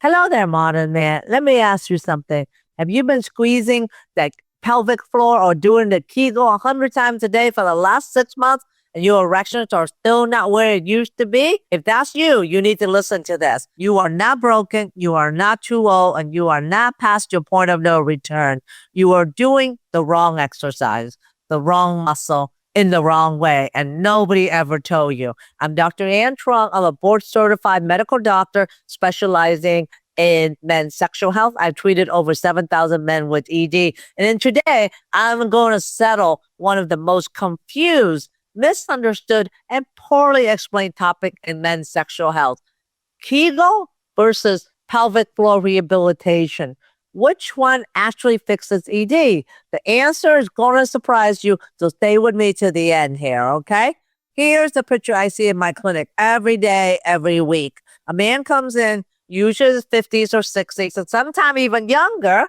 Hello there, modern man. Let me ask you something. Have you been squeezing the pelvic floor or doing the Kegel 100 times a day for the last 6 months and your erections are still not where it used to be? If that's you, you need to listen to this. You are not broken, you are not too old, and you are not past your point of no return. You are doing the wrong exercise, the wrong muscle, in the wrong way, and nobody ever told you. I'm Dr. Ann Truong. I'm a board-certified medical doctor specializing in men's sexual health. I've treated over 7,000 men with ED. And then today, I'm going to settle one of the most confused, misunderstood, and poorly explained topic in men's sexual health. Kegel versus pelvic floor rehabilitation. Which one actually fixes ED? The answer is going to surprise you, so stay with me to the end here, okay? Here's the picture I see in my clinic every day, every week. A man comes in, usually his 50s or 60s, and sometimes even younger,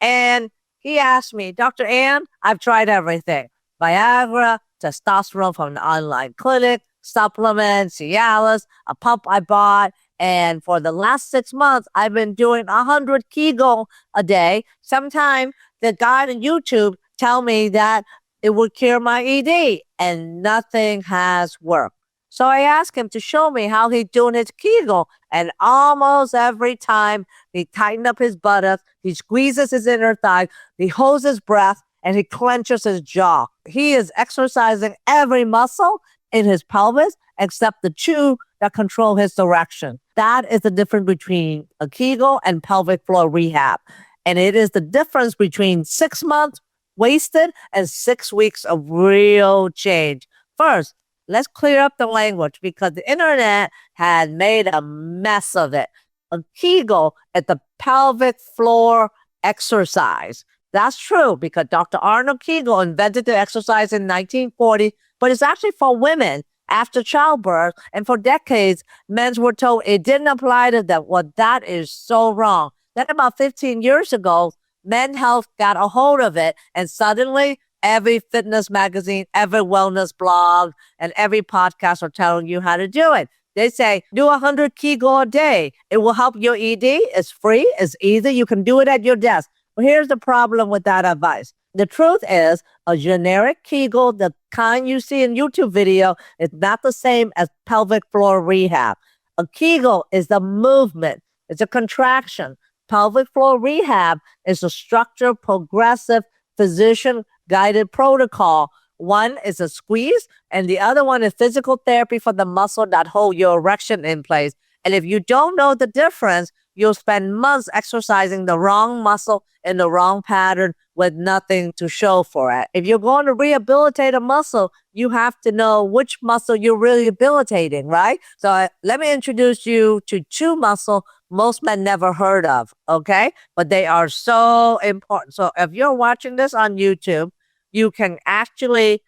and he asks me, Dr. Ann, I've tried everything. Viagra, testosterone from an online clinic, supplements, Cialis, a pump I bought, and for the last 6 months, I've been doing 100 Kegel a day. Sometimes the guy on YouTube tell me that it would cure my ED, and nothing has worked. So I asked him to show me how he's doing his Kegel, and almost every time he tightened up his buttocks, he squeezes his inner thigh, he holds his breath, and he clenches his jaw. He is exercising every muscle in his pelvis except the two that control his erection. That is the difference between a Kegel and pelvic floor rehab. And it is the difference between 6 months wasted and 6 weeks of real change. First, let's clear up the language because the internet had made a mess of it. A Kegel is the pelvic floor exercise. That's true because Dr. Arnold Kegel invented the exercise in 1940, but it's actually for women after childbirth. And for decades, men were told it didn't apply to them. Well, that is so wrong. Then about 15 years ago, Men's Health got a hold of it, and suddenly every fitness magazine, every wellness blog, and every podcast are telling you how to do it. They say, do 100 Kegel a day. It will help your ED. It's free. It's easy. You can do it at your desk. Well, here's the problem with that advice. The truth is, a generic Kegel, the kind you see in YouTube video, is not the same as pelvic floor rehab. A Kegel is the movement. It's a contraction. Pelvic floor rehab is a structured, progressive, physician-guided protocol. One is a squeeze, and the other one is physical therapy for the muscle that hold your erection in place. And if you don't know the difference, you'll spend months exercising the wrong muscle in the wrong pattern with nothing to show for it. If you're going to rehabilitate a muscle, you have to know which muscle you're rehabilitating, right? So let me introduce you to two muscles most men never heard of, okay? But they are so important. So if you're watching this on YouTube, you can actually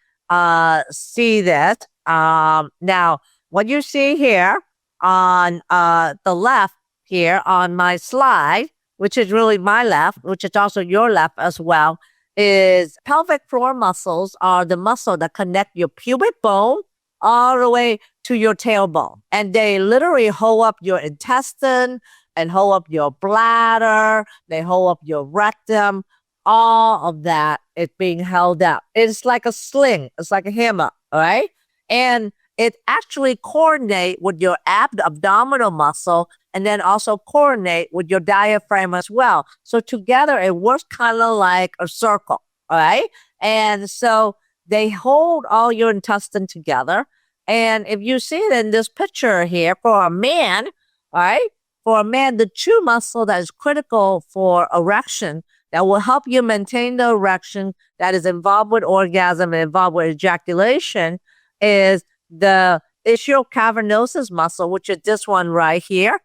see this. Now, what you see here on the left here on my slide, which is really my left, which is also your left as well, is pelvic floor muscles are the muscle that connect your pubic bone all the way to your tailbone. And they literally hold up your intestine and hold up your bladder. They hold up your rectum. All of that is being held up. It's like a sling. It's like a hammer, all right? And it actually coordinate with your abdominal muscle and then also coordinate with your diaphragm as well. So together it works kind of like a circle, all right? And so they hold all your intestine together. And if you see it in this picture here, for a man, all right? For a man, the two muscle that is critical for erection that will help you maintain the erection that is involved with orgasm and involved with ejaculation is the ischial cavernosus muscle, which is this one right here,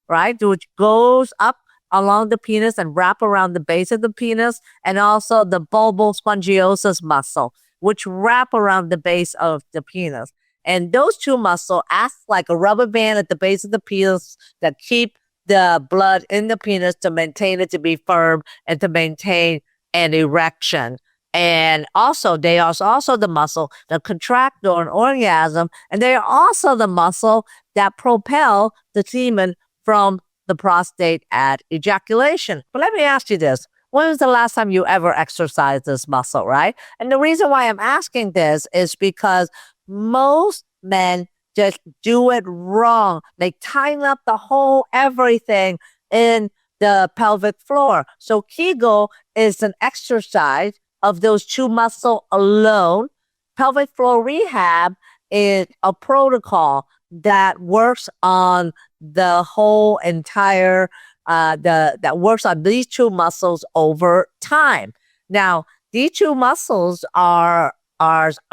right? Which goes up along the penis and wrap around the base of the penis, and also the bulbar spongiosus muscle, which wrap around the base of the penis. And those two muscles act like a rubber band at the base of the penis that keep the blood in the penis to maintain it to be firm and to maintain an erection. And also, they are also the muscle that contract during orgasm, and they are also the muscle that propel the semen from the prostate at ejaculation. But let me ask you this. When was the last time you ever exercised this muscle, right? And the reason why I'm asking this is because most men just do it wrong. They tighten up the whole everything in the pelvic floor. So Kegel is an exercise of those two muscles alone. Pelvic floor rehab is a protocol that works on the whole entire that works on these two muscles over time. Now, these two muscles are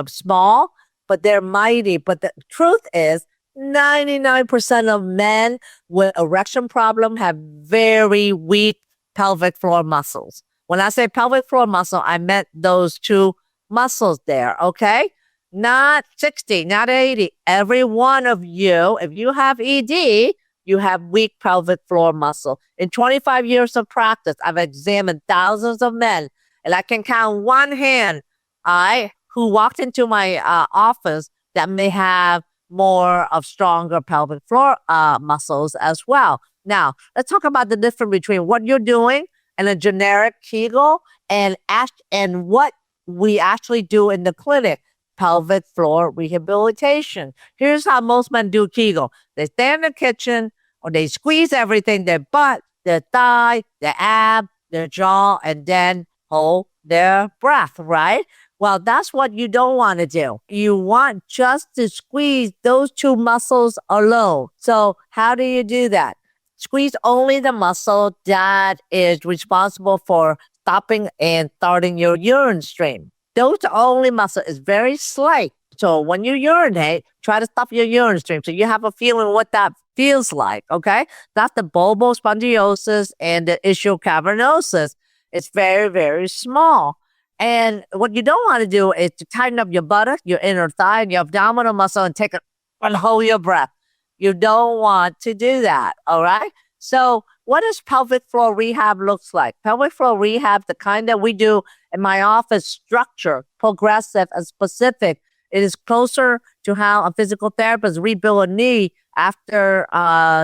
small, but they're mighty. But the truth is, 99% of men with erection problem have very weak pelvic floor muscles. When I say pelvic floor muscle, I meant those two muscles there, okay? Not 60, not 80. Every one of you, if you have ED, you have weak pelvic floor muscle. In 25 years of practice, I've examined thousands of men, and I can count one hand, who walked into my office that may have more of stronger pelvic floor muscles as well. Now, let's talk about the difference between what you're doing and a generic Kegel and what we actually do in the clinic. Pelvic floor rehabilitation. Here's how most men do Kegel. They stand in the kitchen or they squeeze everything, their butt, their thigh, their ab, their jaw, and then hold their breath, right? Well, that's what you don't want to do. You want just to squeeze those two muscles alone. So how do you do that? Squeeze only the muscle that is responsible for stopping and starting your urine stream. Those only muscle is very slight. So when you urinate, try to stop your urine stream so you have a feeling what that feels like, okay? That's the bulbospongiosis and the ischial cavernosus. It's very, very small. And what you don't want to do is to tighten up your buttock, your inner thigh, and your abdominal muscle and hold your breath. You don't want to do that, all right? So what does pelvic floor rehab looks like? Pelvic floor rehab, the kind that we do in my office, structure, progressive, and specific. It is closer to how a physical therapist rebuild a knee after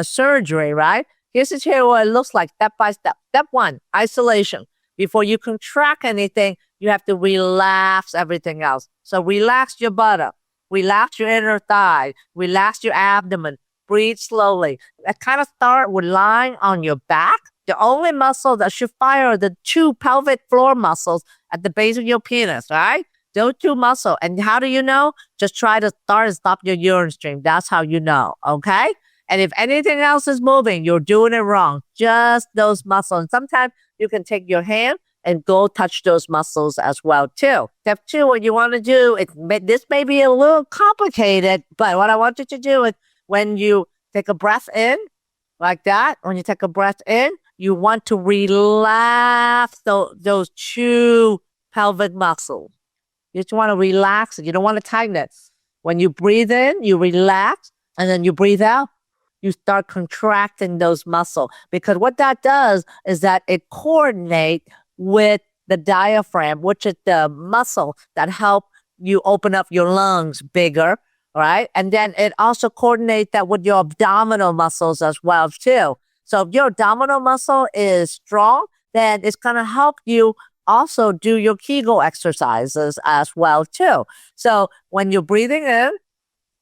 surgery, right? Here's what it looks like step by step. Step one, isolation. Before you contract anything, you have to relax everything else. So relax your buttock, relax your inner thigh, relax your abdomen, breathe slowly. That kind of start with lying on your back. The only muscle that should fire are the two pelvic floor muscles at the base of your penis, right? Those two muscles. And how do you know? Just try to start and stop your urine stream. That's how you know, okay? And if anything else is moving, you're doing it wrong. Just those muscles. And sometimes you can take your hand and go touch those muscles as well, too. Step two, what you want to do, this may be a little complicated, but what I want you to do is when you take a breath in, like that, when you take a breath in, you want to relax those two pelvic muscles. You just want to relax it. You don't want to tighten it. When you breathe in, you relax, and then you breathe out. You start contracting those muscles because what that does is that it coordinates with the diaphragm, which is the muscle that help you open up your lungs bigger, right? And then it also coordinates that with your abdominal muscles as well, too. So if your abdominal muscle is strong, then it's going to help you also do your Kegel exercises as well, too. So when you're breathing in,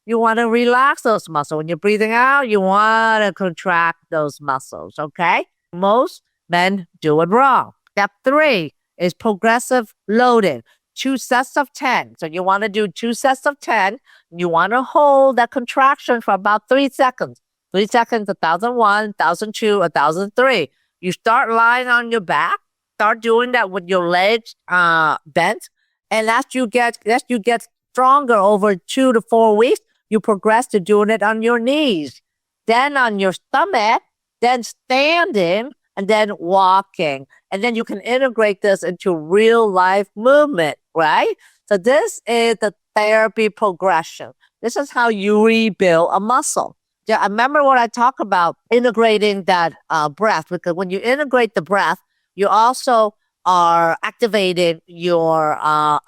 you want to relax those muscles. When you're breathing out, you want to contract those muscles, okay? Most men do it wrong. Step three is progressive loading. 2 sets of 10. So you want to do 2 sets of 10. You want to hold that contraction for about 3 seconds. 3 seconds, 1,001, 1,002, 1,003. You start lying on your back. Start doing that with your legs bent. And as you get stronger over 2 to 4 weeks, you progress to doing it on your knees. Then on your stomach, then standing, and then walking. And then you can integrate this into real life movement, right? So this is the therapy progression. This is how you rebuild a muscle. Yeah, I remember what I talk about integrating that breath, because when you integrate the breath, you also are activating your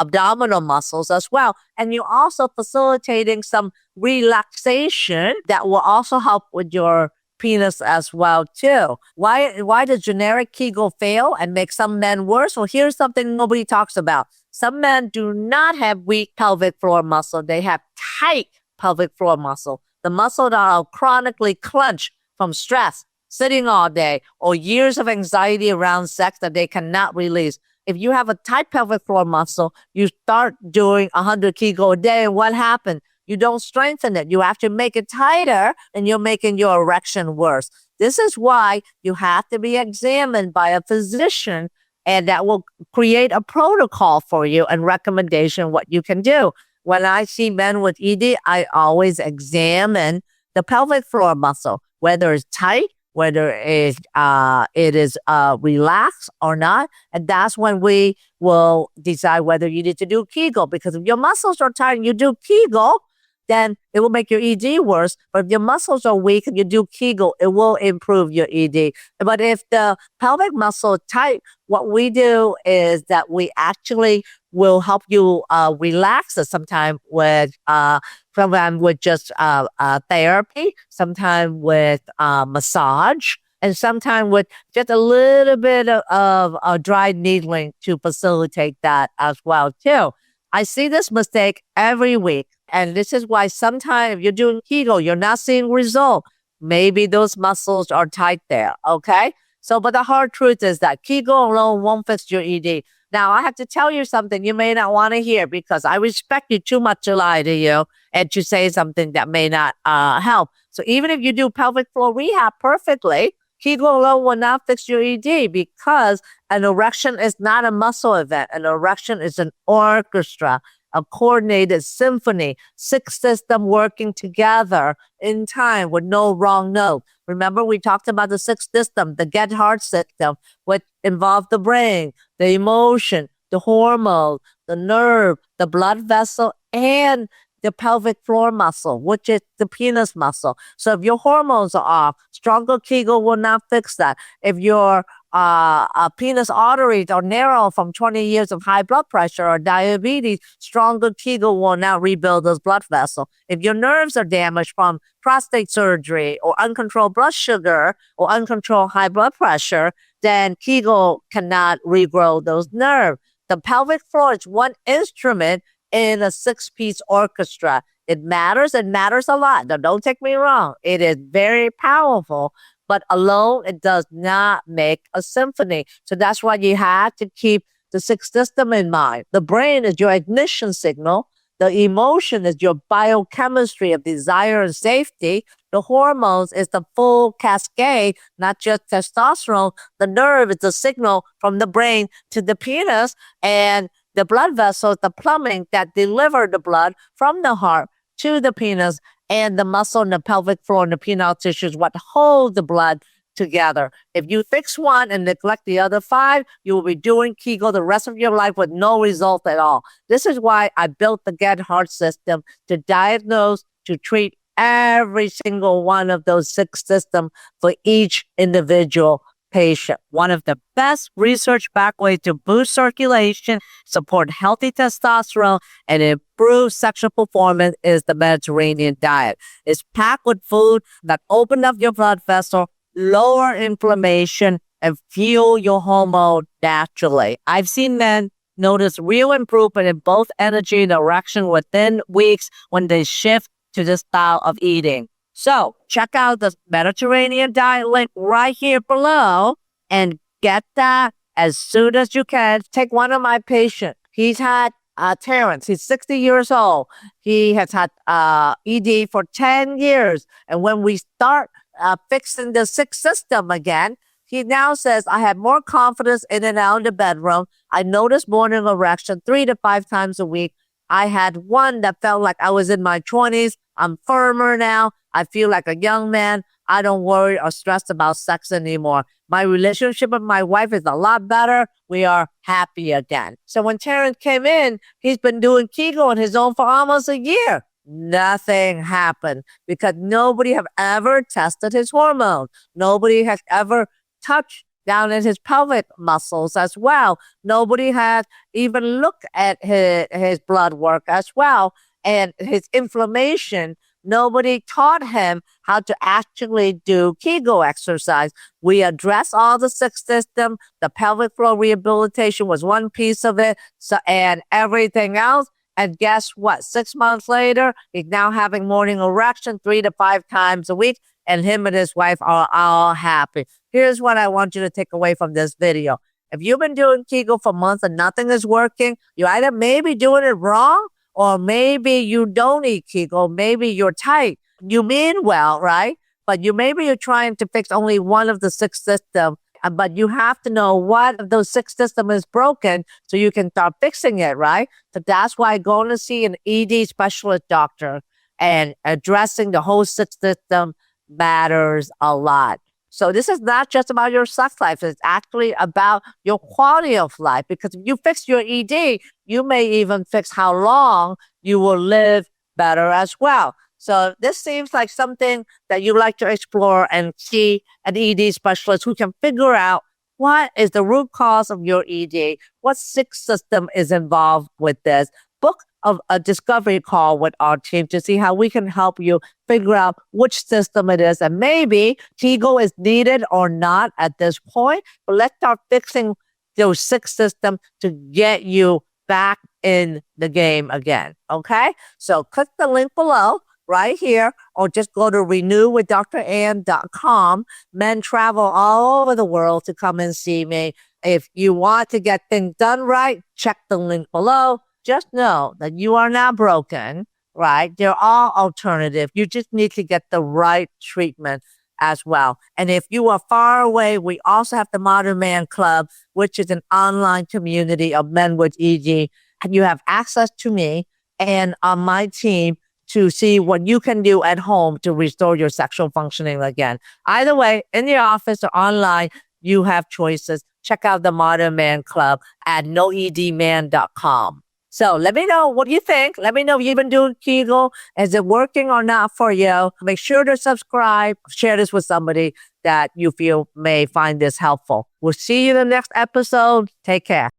abdominal muscles as well. And you're also facilitating some relaxation that will also help with your penis as well too. Why does generic Kegel fail and make some men worse? Well, here's something nobody talks about. Some men do not have weak pelvic floor muscle. They have tight pelvic floor muscle. The muscle that are chronically clenched from stress, sitting all day, or years of anxiety around sex that they cannot release. If you have a tight pelvic floor muscle, you start doing 100 Kegel a day, and what happened? You don't strengthen it. You have to make it tighter, and you're making your erection worse. This is why you have to be examined by a physician, and that will create a protocol for you and recommendation what you can do. When I see men with ED, I always examine the pelvic floor muscle, whether it's tight, whether it is relaxed or not. And that's when we will decide whether you need to do Kegel. Because if your muscles are tight and you do Kegel, then it will make your ED worse. But if your muscles are weak and you do Kegel, it will improve your ED. But if the pelvic muscle is tight, what we do is that we actually will help you relax it sometimes with just therapy, sometimes with massage, and sometimes with just a little bit of dry needling to facilitate that as well too. I see this mistake every week. And this is why sometimes if you're doing Kegel, you're not seeing result. Maybe those muscles are tight there, okay? So, but the hard truth is that Kegel alone won't fix your ED. Now, I have to tell you something you may not want to hear because I respect you too much to lie to you and to say something that may not help. So even if you do pelvic floor rehab perfectly, Kegel alone will not fix your ED because an erection is not a muscle event. An erection is an orchestra, a coordinated symphony, six systems working together in time with no wrong note. Remember, we talked about the sixth system, the get hard system, which involved the brain, the emotion, the hormone, the nerve, the blood vessel, and the pelvic floor muscle, which is the penis muscle. So if your hormones are off, stronger Kegel will not fix that. If your penis arteries are narrow from 20 years of high blood pressure or diabetes, stronger Kegel will not rebuild those blood vessels. If your nerves are damaged from prostate surgery or uncontrolled blood sugar or uncontrolled high blood pressure, then Kegel cannot regrow those nerves. The pelvic floor is one instrument in a six-piece orchestra. It matters a lot. Now, don't take me wrong. It is very powerful, but alone, it does not make a symphony. So that's why you have to keep the sixth system in mind. The brain is your ignition signal. The emotion is your biochemistry of desire and safety. The hormones is the full cascade, not just testosterone. The nerve is the signal from the brain to the penis, and the blood vessels, the plumbing that deliver the blood from the heart to the penis, and the muscle in the pelvic floor and the penile tissues, what hold the blood together. If you fix one and neglect the other five, you will be doing Kegel the rest of your life with no result at all. This is why I built the Get Hard system to diagnose, to treat every single one of those six systems for each individual patient. One of the best research-backed ways to boost circulation, support healthy testosterone, and improve sexual performance is the Mediterranean diet. It's packed with food that open up your blood vessel, lower inflammation, and fuel your hormone naturally. I've seen men notice real improvement in both energy and erection within weeks when they shift to this style of eating. So check out the Mediterranean diet link right here below and get that as soon as you can. Take one of my patients. He's had Terrence. He's 60 years old. He has had ED for 10 years. And when we start fixing the sixth system again, he now says, I have more confidence in and out of the bedroom. I notice morning erection 3 to 5 times a week. I had one that felt like I was in my 20s. I'm firmer now. I feel like a young man. I don't worry or stress about sex anymore. My relationship with my wife is a lot better. We are happy again. So when Terrence came in, he's been doing Kegel on his own for almost a year. Nothing happened because nobody have ever tested his hormones. Nobody has ever touched down in his pelvic muscles as well. Nobody has even looked at his blood work as well and his inflammation nobody taught him how to actually do Kegel exercise. We addressed all the 6 systems. The pelvic floor rehabilitation was one piece of it, and everything else. And guess what? 6 months later, he's now having morning erection 3 to 5 times a week, and him and his wife are all happy. Here's what I want you to take away from this video. If you've been doing Kegel for months and nothing is working, you either maybe doing it wrong, or maybe you don't eat Kegel. Maybe you're tight. You mean well, right? But maybe you're trying to fix only one of the 6 systems. But you have to know what of those 6 systems is broken so you can start fixing it, right? So that's why going to see an ED specialist doctor and addressing the whole 6 system matters a lot. So this is not just about your sex life. It's actually about your quality of life, because if you fix your ED, you may even fix how long you will live better as well. So this seems like something that you like to explore and see an ED specialist who can figure out what is the root cause of your ED, what 6 system is involved with this. Book a discovery call with our team to see how we can help you figure out which system it is. And maybe Kegel is needed or not at this point, but let's start fixing those 6 systems to get you back in the game again. Okay? So click the link below right here, or just go to renewwithdrann.com. Men travel all over the world to come and see me. If you want to get things done right, check the link below. Just know that you are not broken, right? They're all alternative. You just need to get the right treatment as well. And if you are far away, we also have the Modern Man Club, which is an online community of men with ED. And you have access to me and on my team to see what you can do at home to restore your sexual functioning again. Either way, in the office or online, you have choices. Check out the Modern Man Club at noedman.com. So let me know what you think. Let me know if you've been doing Kegel. Is it working or not for you? Make sure to subscribe. Share this with somebody that you feel may find this helpful. We'll see you in the next episode. Take care.